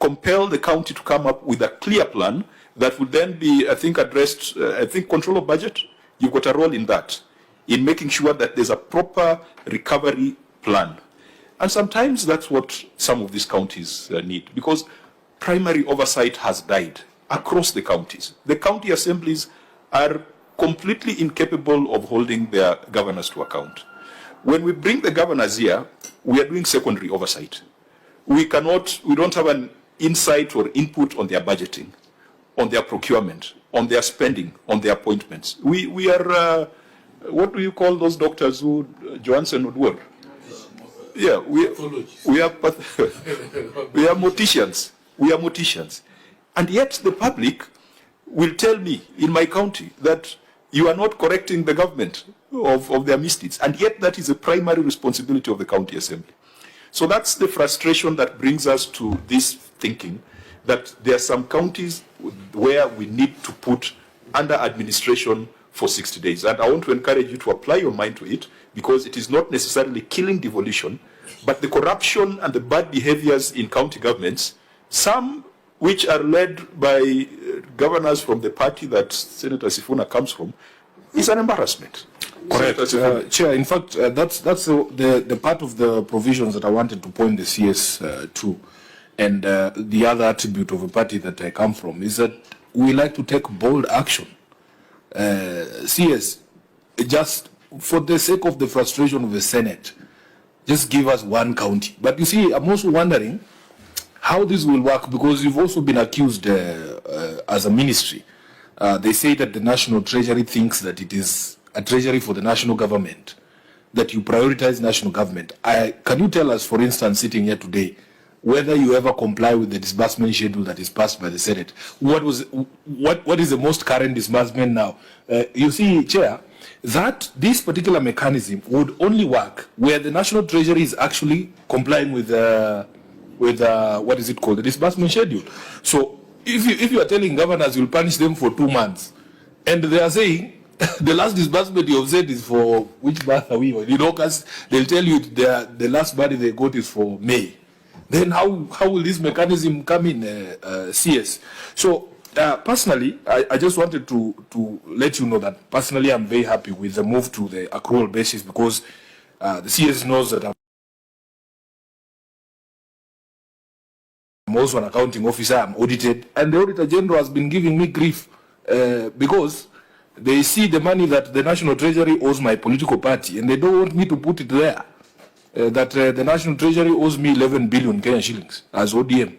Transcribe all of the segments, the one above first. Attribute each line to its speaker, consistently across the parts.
Speaker 1: compel the county to come up with a clear plan that would then be, I think, addressed, control of budget. You've got a role in that, in making sure that there's a proper recovery plan. And sometimes that's what some of these counties need, because primary oversight has died across the counties. The county assemblies are completely incapable of holding their governors to account. When we bring the governors here, we are doing secondary oversight. We don't have an insight or input on their budgeting, on their procurement, on their spending, on their appointments. We are, what do you call those doctors who Johansen would work? Yeah, we are morticians. We are morticians. And yet the public will tell me in my county that you are not correcting the government of their misdeeds. And yet that is a primary responsibility of the county assembly. So that's the frustration that brings us to this thinking that there are some counties where we need to put under administration for 60 days. And I want to encourage you to apply your mind to it, because it is not necessarily killing devolution, but the corruption and the bad behaviors in county governments, some which are led by governors from the party that Senator Sifuna comes from, is an embarrassment.
Speaker 2: Correct. Chair, in fact, that's the part of the provisions that I wanted to point the CS to. And the other attribute of a party that I come from is that we like to take bold action. CS, just for the sake of the frustration of the Senate, just give us one county. But you see, I'm also wondering how this will work, because you've also been accused as a ministry. They say that the National Treasury thinks that it is a treasury for the national government, that you prioritize national government. Can you tell us, for instance, sitting here today, whether you ever comply with the disbursement schedule that is passed by the Senate? What is the most current disbursement now? You see, Chair, that this particular mechanism would only work where the National Treasury is actually complying with what is it called, the disbursement schedule. So if you are telling governors you'll punish them for 2 months, and they are saying the last disbursement you have said is for which month are we on? In August, they'll tell you the last money they got is for May. Then how will this mechanism come in, CS? So personally, I just wanted to let you know that personally I'm very happy with the move to the accrual basis, because the CS knows that I'm also an accounting officer, I'm audited, and the Auditor General has been giving me grief because they see the money that the National Treasury owes my political party, and they don't want me to put it there. That the National Treasury owes me 11 billion Kenyan shillings as ODM.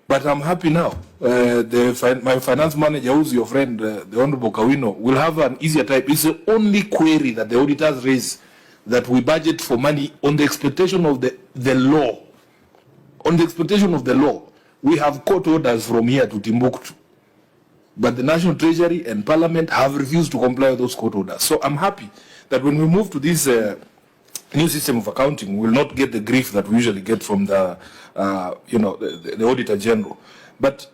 Speaker 2: But I'm happy now. My finance manager, who's your friend, the Honorable Kawino, will have an easier time. It's the only query that the auditors raise, that we budget for money on the expectation of the law. On the expectation of the law. We have court orders from here to Timbuktu. But the National Treasury and Parliament have refused to comply with those court orders. So I'm happy that when we move to this new system of accounting, we will not get the grief that we usually get from the Auditor General. But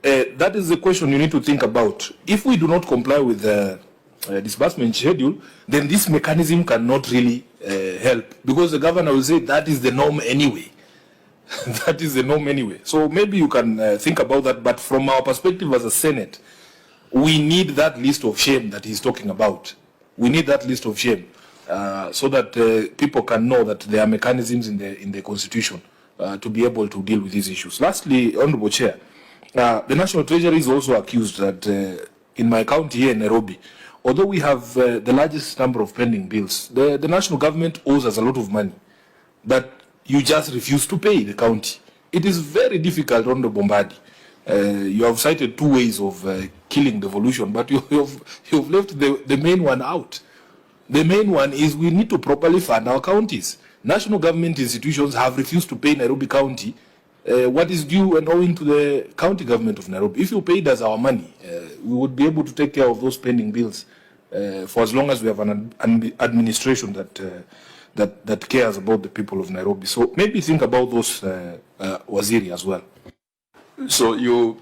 Speaker 2: that is the question you need to think about. If we do not comply with the disbursement schedule, then this mechanism cannot really help, because the governor will say that is the norm anyway. That is the norm anyway. So maybe you can think about that. But from our perspective as a Senate, we need that list of shame that he's talking about. We need that list of shame so that people can know that there are mechanisms in the Constitution to be able to deal with these issues. Lastly, Honorable Chair, the National Treasury is also accused that in my county here in Nairobi, although we have the largest number of pending bills, the national government owes us a lot of money, but you just refuse to pay the county. It is very difficult, Honorable Mbadi. You have cited 2 ways of killing devolution, but you've left the main one out. The main one is we need to properly fund our counties. National government institutions have refused to pay Nairobi County what is due and owing to the county government of Nairobi. If you paid us our money, we would be able to take care of those pending bills for as long as we have an administration that cares about the people of Nairobi. So maybe think about those, Waziri, as well.
Speaker 1: So you,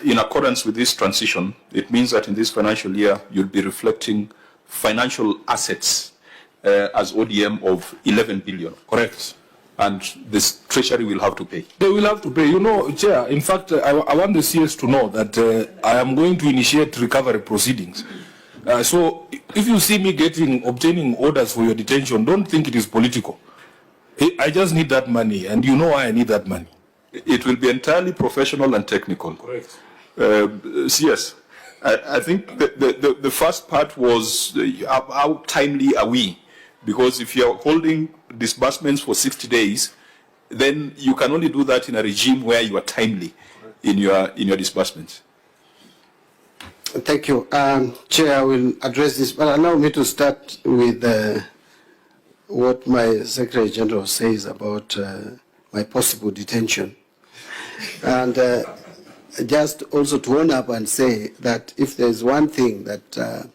Speaker 1: in accordance with this transition, it means that in this financial year, you'll be reflecting financial assets as ODM of 11 billion.
Speaker 2: Correct.
Speaker 1: and this treasury will have to pay.
Speaker 2: They will have to pay. You know, Chair, in fact, I want the CS to know that I am going to initiate recovery proceedings. So if you see me obtaining orders for your detention, don't think it is political. I just need that money, and you know why I need that money.
Speaker 1: It will be entirely professional and technical.
Speaker 2: Correct.
Speaker 1: Yes. I think the first part was how timely are we? Because if you are holding disbursements for 60 days, then you can only do that in a regime where you are timely in your disbursements.
Speaker 3: Thank you. Chair, I will address this, but allow me to start with what my Secretary General says about my possible detention. And just also to own up and say that if there's one thing that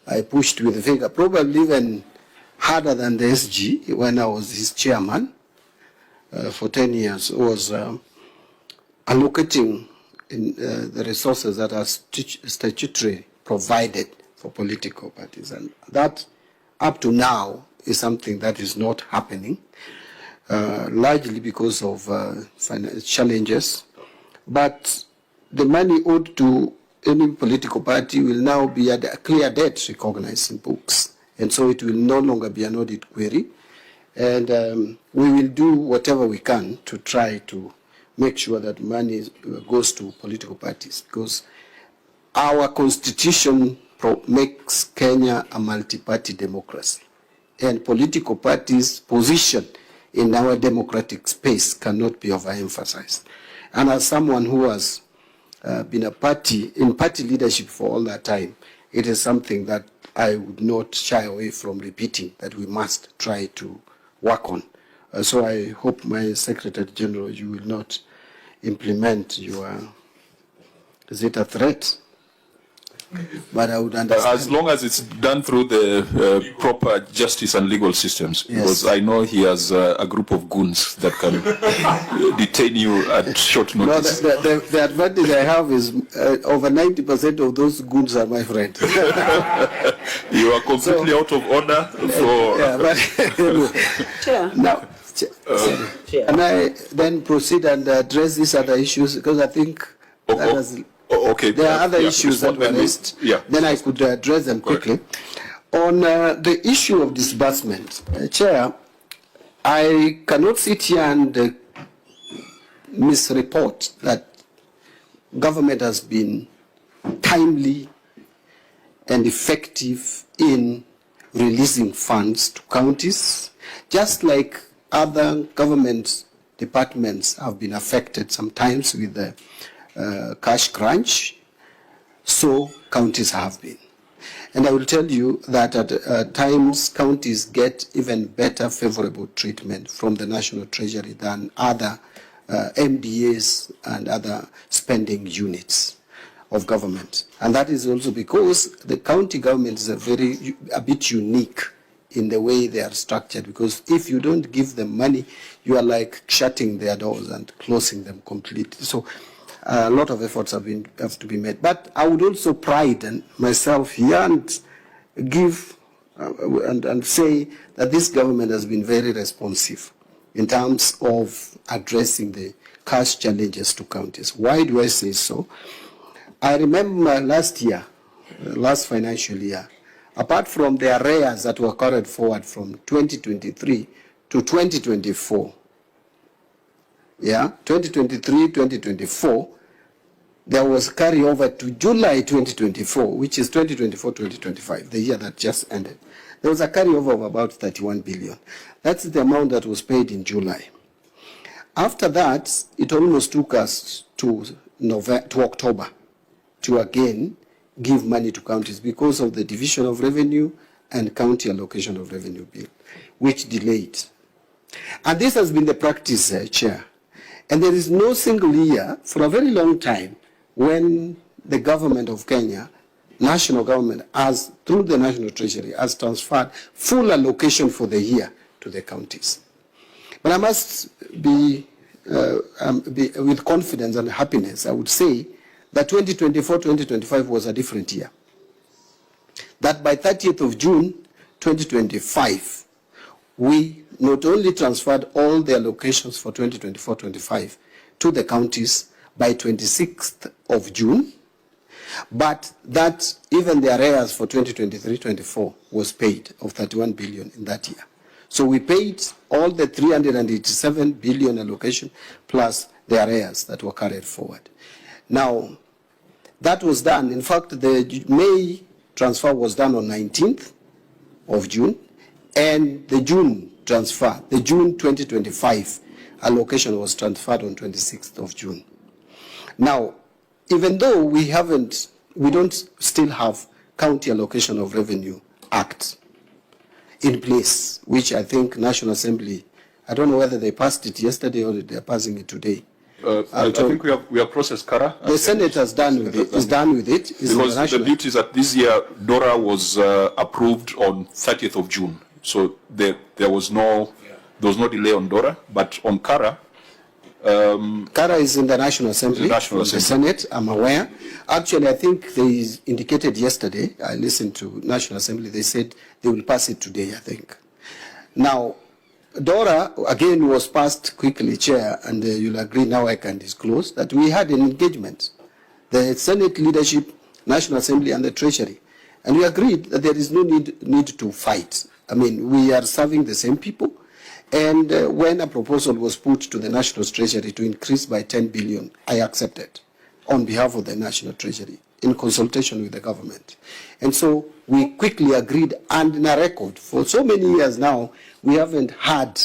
Speaker 3: I pushed with the finger, probably even harder than the SG when I was his chairman for 10 years, was allocating the resources that are statutory provided for political parties. And that, up to now, is something that is not happening, largely because of financial challenges. But the money owed to any political party will now be a clear debt recognized in books. And so it will no longer be an audit query. And we will do whatever we can to try to make sure that money goes to political parties, because our constitution makes Kenya a multi-party democracy. And political parties' position in our democratic space cannot be overemphasized. And as someone who has been in party leadership for all that time, it is something that I would not shy away from repeating, that we must try to work on. So I hope, my Secretary General, you will not implement your, is it a threat? But I would understand.
Speaker 1: As long as it's done through the proper justice and legal systems, because yes. I know he has a group of goons that can detain you at short notice.
Speaker 3: No, the advantage I have is over 90% of those goons are my friends.
Speaker 1: You are completely out of order for...
Speaker 3: Yeah, but anyway.
Speaker 4: Chair.
Speaker 3: Now, and I then proceed and address these other issues, because I think that has...
Speaker 1: Okay.
Speaker 3: There are other issues that were raised.
Speaker 1: Yeah.
Speaker 3: Then I could address them quickly. On the issue of disbursement, Chair, I cannot sit here and misreport that government has been timely and effective in releasing funds to counties, just like other government departments have been affected sometimes with the cash crunch, so counties have been. And I will tell you that at times counties get even better favorable treatment from the National Treasury than other MDAs and other spending units of government. And that is also because the county government is a bit unique in the way they are structured, because if you don't give them money, you are like shutting their doors and closing them completely. So a lot of efforts have to be made. But I would also pride myself here and give and say that this government has been very responsive in terms of addressing the cash challenges to counties. Why do I say so? I remember last year, last financial year, apart from the arrears that were carried forward from 2023 to 2024, 2023, 2024, there was carryover to July 2024, which is 2024-2025, the year that just ended. There was a carryover of about 31 billion. That's the amount that was paid in July. After that, it almost took us to October to again give money to counties because of the division of revenue and county allocation of revenue bill, which delayed. And this has been the practice, Chair. And there is no single year for a very long time when the government of Kenya, national government, has, through the National Treasury, has transferred full allocation for the year to the counties. But I must be with confidence and happiness, I would say that 2024-2025 was a different year. That by 30th of June 2025, we not only transferred all the allocations for 2024-25 to the counties by 26th of June, but that even the arrears for 2023-24 was paid of 31 billion in that year. So we paid all the 387 billion allocation plus the arrears that were carried forward. Now, that was done. In fact, the May transfer was done on 19th of June, and the June transfer, the June 2025 allocation was transferred on 26th of June. Now, even though we don't still have County Allocation of Revenue Act in place, which I think National Assembly, I don't know whether they passed it yesterday or they're passing it today.
Speaker 1: I think we have processed Kara.
Speaker 3: The Senate has done with it. Is done with it.
Speaker 1: Because the beauty is that this year DORA was approved on 30th of June, so there was no delay on DORA, but on Kara.
Speaker 3: Kara is in the National Assembly,
Speaker 1: the
Speaker 3: Senate, I'm aware. Actually, I think they indicated yesterday, I listened to National Assembly, they said they will pass it today, I think. Now, DORA, again, was passed quickly, Chair, and you'll agree now I can disclose that we had an engagement, the Senate leadership, National Assembly, and the Treasury, and we agreed that there is no need to fight. I mean, we are serving the same people. And when a proposal was put to the National Treasury to increase by 10 billion, I accepted on behalf of the National Treasury in consultation with the government. And so we quickly agreed, and in a record, for so many years now, we haven't had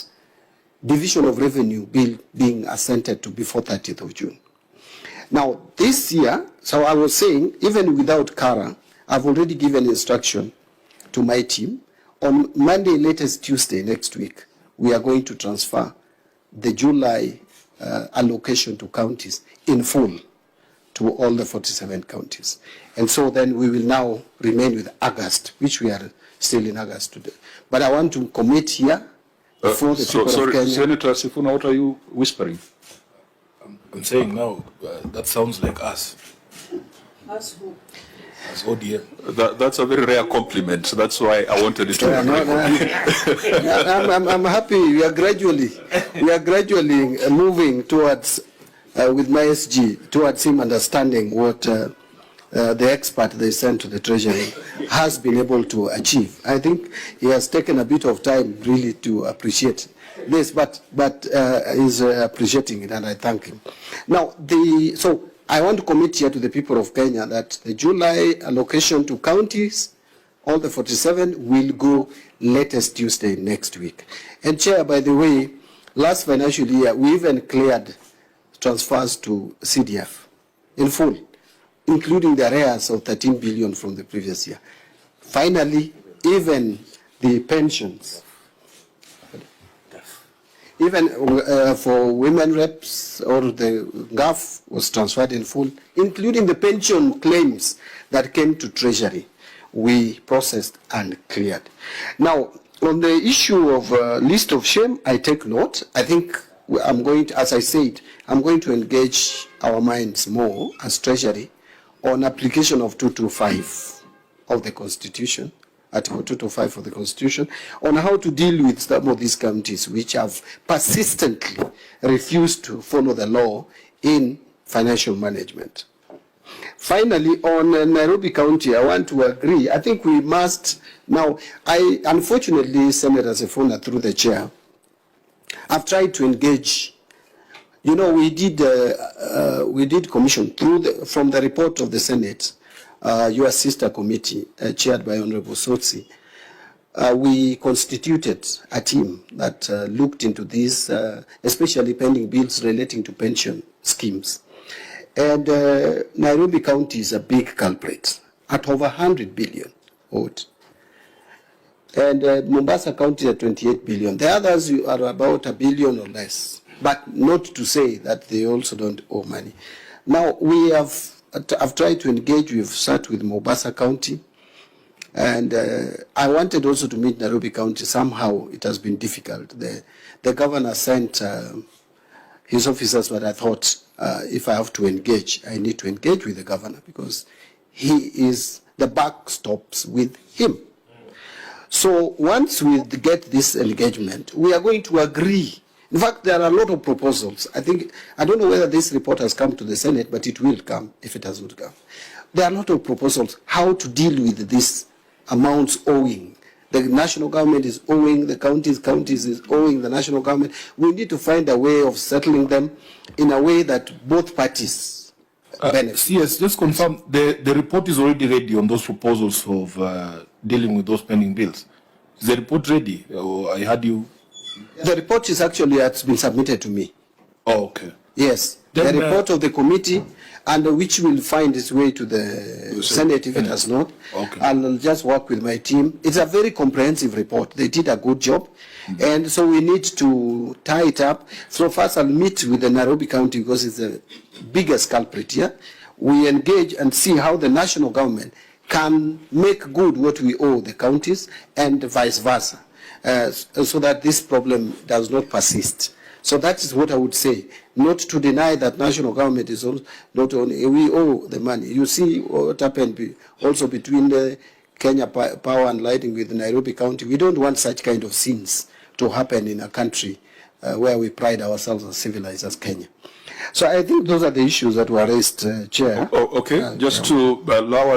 Speaker 3: Division of Revenue bill being assented to before 30th of June. Now, this year, so I was saying, even without Kara, I've already given instruction to my team. On Monday, latest Tuesday next week, we are going to transfer the July allocation to counties in full to all the 47 counties. And so then we will now remain with August, which we are still in August today. But I want to commit here before the people of Kenya.
Speaker 1: Senator Sifuna, what are you whispering?
Speaker 2: I'm saying now, that sounds like us.
Speaker 4: Us who?
Speaker 2: As ODM.
Speaker 1: That's a very rare compliment. That's why I wanted it to
Speaker 3: I'm happy. We are gradually moving towards, with my SG, towards him understanding what the expert they sent to the Treasury has been able to achieve. I think he has taken a bit of time really to appreciate this, but he's appreciating it, and I thank him. Now, so I want to commit here to the people of Kenya that the July allocation to counties, all the 47, will go latest Tuesday next week. And Chair, by the way, last financial year, we even cleared transfers to CDF in full, including the arrears of 13 billion from the previous year. Finally, even the pensions, even for women reps or the GAF was transferred in full, including the pension claims that came to Treasury, we processed and cleared. Now, on the issue of list of shame, I take note. I think I'm going to, as I said, I'm going to engage our minds more as Treasury on application of 225 of the Constitution, Article 225 of the Constitution, on how to deal with some of these counties which have persistently refused to follow the law in financial management. Finally, on Nairobi County, I want to agree. I think we must now. Unfortunately, Senator Sifuna, through the chair, I've tried to engage. You know, we did commission from the report of the Senate. Your sister committee, chaired by Honorable Sotsi, we constituted a team that looked into this, especially pending bills relating to pension schemes. And Nairobi County is a big culprit, at over 100 billion owed. And Mombasa County at 28 billion. The others are about $1 billion or less, but not to say that they also don't owe money. Now, I've tried to engage. We've sat with Mombasa County, and I wanted also to meet Nairobi County. Somehow it has been difficult. The governor sent his officers, but I thought if I have to engage, I need to engage with the governor because he is the buck stops with him. So once we get this engagement, we are going to agree. In fact, there are a lot of proposals. I don't know whether this report has come to the Senate, but it will come if it has not come. There are a lot of proposals how to deal with these amounts owing. The national government is owing, the counties is owing the national government. We need to find a way of settling them in a way that both parties benefit.
Speaker 2: Yes, just confirm, the report is already ready on those proposals of dealing with those pending bills. Is the report ready? I heard you.
Speaker 3: The report is actually has been submitted to me.
Speaker 2: Oh, okay.
Speaker 3: Yes,
Speaker 2: Then,
Speaker 3: the report of the committee, and which will find its way to the Senate if it has not.
Speaker 2: Okay.
Speaker 3: I'll just work with my team. It's a very comprehensive report. They did a good job. And so we need to tie it up. So first I'll meet with the Nairobi County because it's the biggest culprit here. We engage and see how the national government can make good what we owe the counties and vice versa, so that this problem does not persist. So that is what I would say, not to deny that national government is also not only, we owe the money. You see what happened also between the Kenya Power and Lighting with Nairobi County. We don't want such kind of scenes to happen in a country where we pride ourselves as civilized as Kenya. So I think those are the issues that were raised, Chair.
Speaker 1: Okay, just to allow